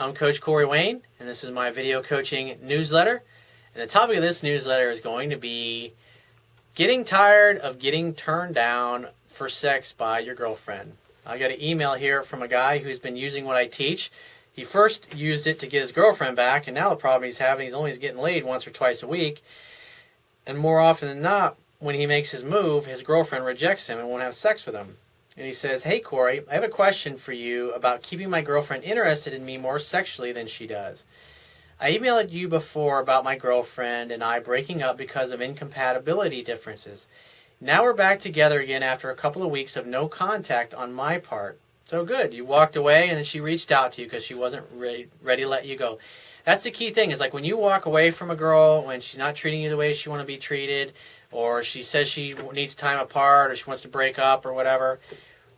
I'm Coach Corey Wayne, and this is my video coaching newsletter. And the topic of this newsletter is going to be getting tired of getting turned down for sex by your girlfriend. I got an email here from a guy who's been using what I teach. He first used it to get his girlfriend back, and now the problem he's having is only he's getting laid once or twice a week. And more often than not, when he makes his move, his girlfriend rejects him and won't have sex with him. And he says, "Hey Corey, I have a question for you about keeping my girlfriend interested in me more sexually than she does. I emailed you before about my girlfriend and I breaking up because of incompatibility differences. Now we're back together again after a couple of weeks of no contact on my part. So good, you walked away and then she reached out to you because she wasn't ready to let you go." That's the key thing, is like when you walk away from a girl when she's not treating you the way she wants to be treated, or she says she needs time apart, or she wants to break up or whatever,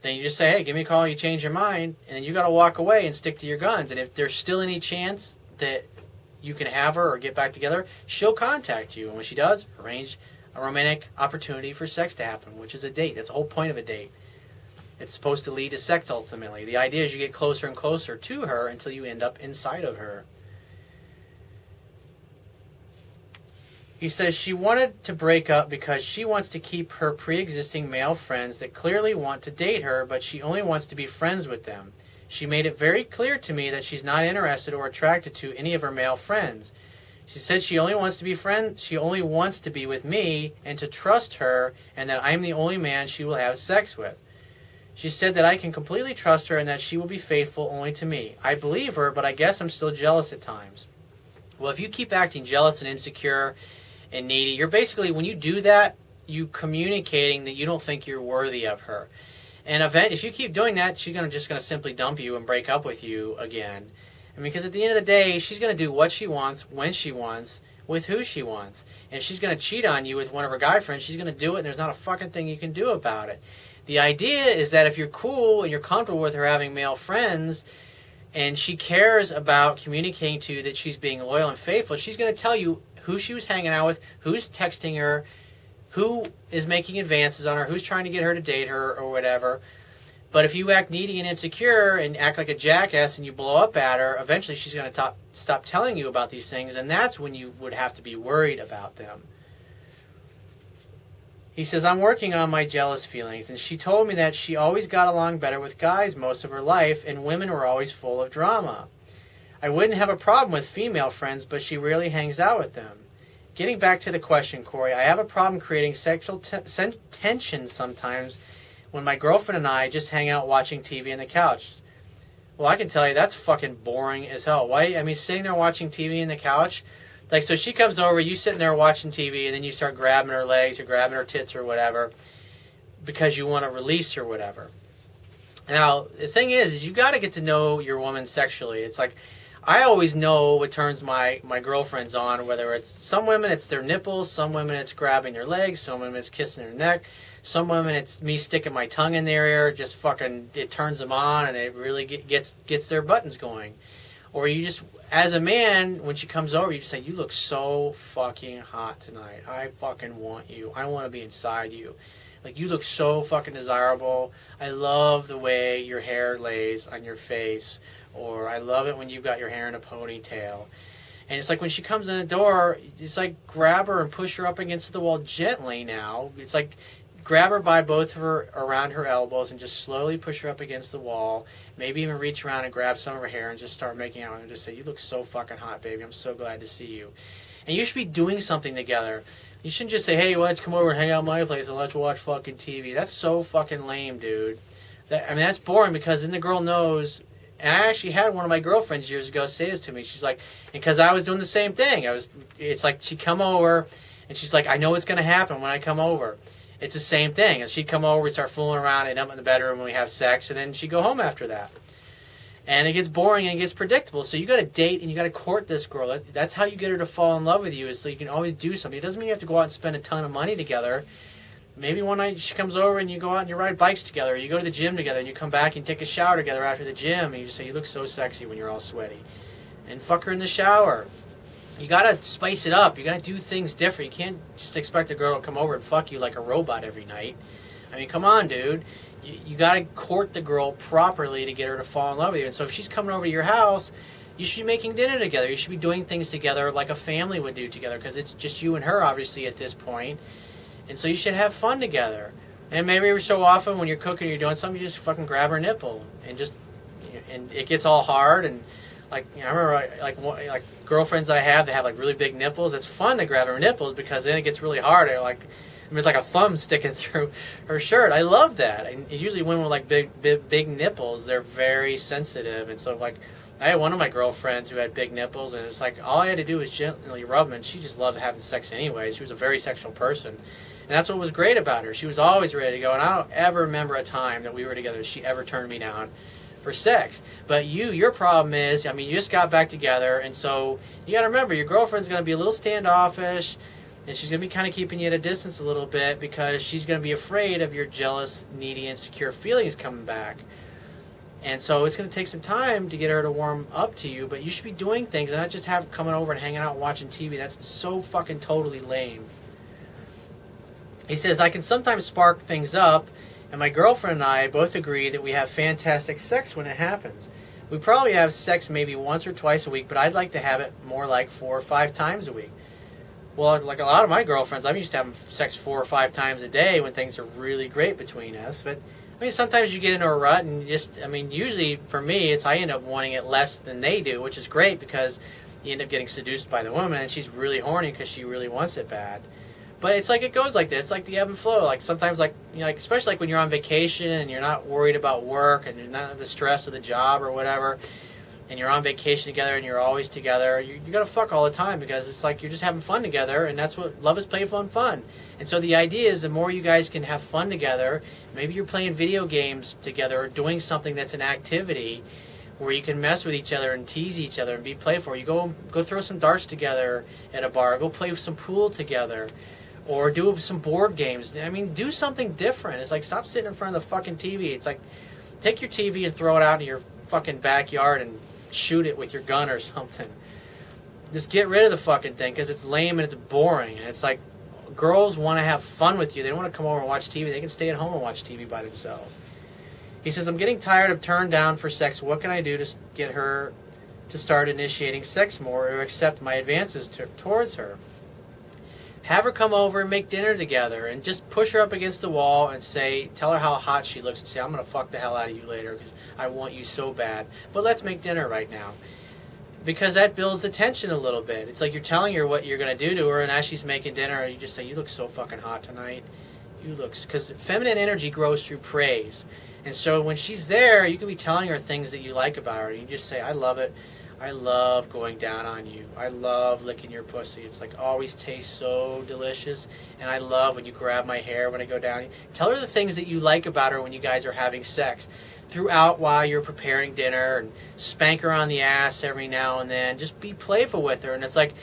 then you just say, "Hey, give me a call," you change your mind, and then you got to walk away and stick to your guns. And if there's still any chance that you can have her or get back together, she'll contact you. And when she does, arrange a romantic opportunity for sex to happen, which is a date. That's the whole point of a date. It's supposed to lead to sex ultimately. The idea is you get closer and closer to her until you end up inside of her. He says she wanted to break up because she wants to keep her pre-existing male friends that clearly want to date her, but she only wants to be friends with them. She made it very clear to me that she's not interested or attracted to any of her male friends. She said she only wants to be with me and to trust her, and that I'm the only man she will have sex with. She said that I can completely trust her and that she will be faithful only to me. I believe her, but I guess I'm still jealous at times. Well, if you keep acting jealous and insecure and needy, you're basically, when you do that, you communicating that you don't think you're worthy of her. And if you keep doing that, she's just going to simply dump you and break up with you again. I mean, because at the end of the day, she's going to do what she wants, when she wants, with who she wants. And if she's going to cheat on you with one of her guy friends, she's going to do it, and there's not a fucking thing you can do about it. The idea is that if you're cool and you're comfortable with her having male friends, and she cares about communicating to you that she's being loyal and faithful, she's going to tell you who she was hanging out with, who's texting her, who is making advances on her, who's trying to get her to date her or whatever. But if you act needy and insecure and act like a jackass and you blow up at her, eventually she's going to stop telling you about these things, and that's when you would have to be worried about them. He says, "I'm working on my jealous feelings, and she told me that she always got along better with guys most of her life, and women were always full of drama. I wouldn't have a problem with female friends, but she rarely hangs out with them. Getting back to the question, Corey, I have a problem creating sexual tension sometimes when my girlfriend and I just hang out watching TV on the couch." Well, I can tell you that's fucking boring as hell. Why? I mean, sitting there watching TV on the couch, like, so she comes over, you sitting there watching TV, and then you start grabbing her legs or grabbing her tits or whatever because you want to release her or whatever. Now, the thing is you got to get to know your woman sexually. It's like, I always know what turns my girlfriends on, whether it's some women, it's their nipples, some women it's grabbing their legs, some women it's kissing their neck, some women it's me sticking my tongue in their ear, just fucking, it turns them on and it really gets their buttons going. Or you just, as a man, when she comes over, you just say, "You look so fucking hot tonight. I fucking want you. I want to be inside you. Like, you look so fucking desirable. I love the way your hair lays on your face." Or, "I love it when you've got your hair in a ponytail." And it's like when she comes in the door, it's like grab her and push her up against the wall gently now. It's like grab her by both of her, around her elbows, and just slowly push her up against the wall. Maybe even reach around and grab some of her hair and just start making out and just say, "You look so fucking hot, baby. I'm so glad to see you." And you should be doing something together. You shouldn't just say, "Hey, why don't you come over and hang out at my place and let's watch fucking TV." That's so fucking lame, dude. That's boring, because then the girl knows. And I actually had one of my girlfriends years ago say this to me. She's like, because I was doing the same thing. It's like she'd come over, and she's like, "I know what's going to happen when I come over." It's the same thing. And she'd come over, we'd start fooling around, end up in the bedroom, and we have sex, and then she'd go home after that. And it gets boring and it gets predictable. So you got to date and you got to court this girl. That's how you get her to fall in love with you, is so you can always do something. It doesn't mean you have to go out and spend a ton of money together. Maybe one night she comes over and you go out and you ride bikes together. Or you go to the gym together and you come back and take a shower together after the gym. And you just say, "You look so sexy when you're all sweaty." And fuck her in the shower. You got to spice it up. You got to do things different. You can't just expect a girl to come over and fuck you like a robot every night. I mean, come on, dude. You got to court the girl properly to get her to fall in love with you. And so if she's coming over to your house, you should be making dinner together. You should be doing things together like a family would do together, because it's just you and her, obviously, at this point. And so you should have fun together. And maybe every so often when you're cooking or you're doing something, you just fucking grab her nipple. And it gets all hard. And, like, I remember, like girlfriends I have that have, like, really big nipples. It's fun to grab her nipples because then it gets really hard. It's like a thumb sticking through her shirt. I love that. And usually women with, like, big nipples, they're very sensitive. And so, like, I had one of my girlfriends who had big nipples, and it's like all I had to do was gently rub them, and she just loved having sex anyway. She was a very sexual person. And that's what was great about her. She was always ready to go, and I don't ever remember a time that we were together she ever turned me down for sex. But your problem is, I mean, you just got back together, and so you got to remember, your girlfriend's going to be a little standoffish, and she's going to be kind of keeping you at a distance a little bit because she's going to be afraid of your jealous, needy, insecure feelings coming back. And so it's going to take some time to get her to warm up to you, but you should be doing things and not just have coming over and hanging out and watching TV. That's so fucking totally lame. He says, I can sometimes spark things up, and my girlfriend and I both agree that we have fantastic sex when it happens. We probably have sex maybe once or twice a week, but I'd like to have it more like 4 or 5 times a week. Well, like a lot of my girlfriends, I'm used to having sex 4 or 5 times a day when things are really great between us, but I mean, sometimes you get into a rut and you just, I mean, usually for me, I end up wanting it less than they do, which is great because you end up getting seduced by the woman and she's really horny because she really wants it bad. But it's like it goes like that. It's like the ebb and flow. Like sometimes, like, you know, like especially like when you're on vacation and you're not worried about work and you're not the stress of the job or whatever, and you're on vacation together and you're always together, you got to fuck all the time because it's like you're just having fun together, and that's what love is, playful and fun. And so the idea is the more you guys can have fun together, maybe you're playing video games together or doing something that's an activity where you can mess with each other and tease each other and be playful. You go throw some darts together at a bar, go play some pool together, or do some board games. I mean, do something different. It's like, stop sitting in front of the fucking TV. It's like, take your TV and throw it out in your fucking backyard and shoot it with your gun or something. Just get rid of the fucking thing because it's lame and it's boring. And it's like, girls want to have fun with you. They don't want to come over and watch TV. They can stay at home and watch TV by themselves. He says, I'm getting tired of turned down for sex. What can I do to get her to start initiating sex more or accept my advances towards her? Have her come over and make dinner together and just push her up against the wall and tell her how hot she looks and say, I'm going to fuck the hell out of you later because I want you so bad. But let's make dinner right now. Because that builds the tension a little bit. It's like you're telling her what you're going to do to her, and as she's making dinner, you just say, you look so fucking hot tonight. Because feminine energy grows through praise. And so when she's there, you can be telling her things that you like about her. You just say, I love it. I love going down on you. I love licking your pussy. It's like always tastes so delicious. And I love when you grab my hair when I go down. Tell her the things that you like about her when you guys are having sex. Throughout while you're preparing dinner, and spank her on the ass every now and then. Just be playful with her. And it's like,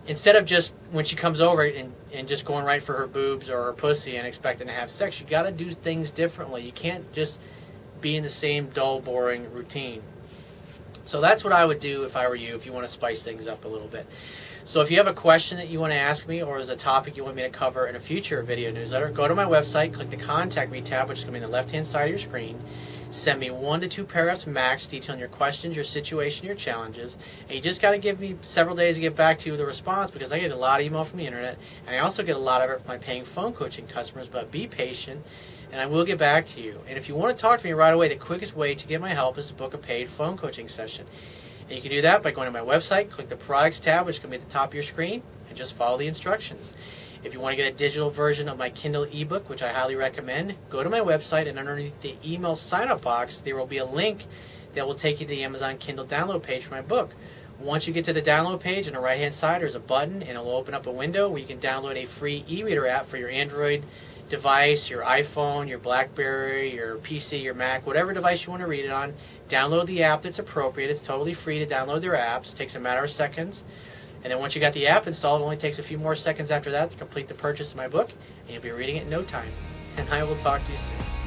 instead of just when she comes over and just going right for her boobs or her pussy and expecting to have sex, you got to do things differently. You can't just be in the same dull, boring routine. So that's what I would do if I were you, if you want to spice things up a little bit. So if you have a question that you want to ask me, or there's a topic you want me to cover in a future video newsletter, go to my website, click the Contact Me tab, which is going to be on the left-hand side of your screen. Send me 1 to 2 paragraphs max detailing your questions, your situation, your challenges. And you just got to give me several days to get back to you with a response because I get a lot of email from the internet, and I also get a lot of it from my paying phone coaching customers. But be patient, and I will get back to you. And if you want to talk to me right away, the quickest way to get my help is to book a paid phone coaching session. And you can do that by going to my website, click the Products tab, which is going to be at the top of your screen, and just follow the instructions. If you want to get a digital version of my Kindle ebook, which I highly recommend, go to my website, and underneath the email sign-up box, there will be a link that will take you to the Amazon Kindle download page for my book. Once you get to the download page, on the right-hand side, there's a button, and it will open up a window where you can download a free e-reader app for your Android device, your iPhone, your BlackBerry, your PC, your Mac, whatever device you want to read it on. Download the app that's appropriate. It's totally free to download their apps. It takes a matter of seconds. And then once you got the app installed, it only takes a few more seconds after that to complete the purchase of my book, and you'll be reading it in no time. And I will talk to you soon.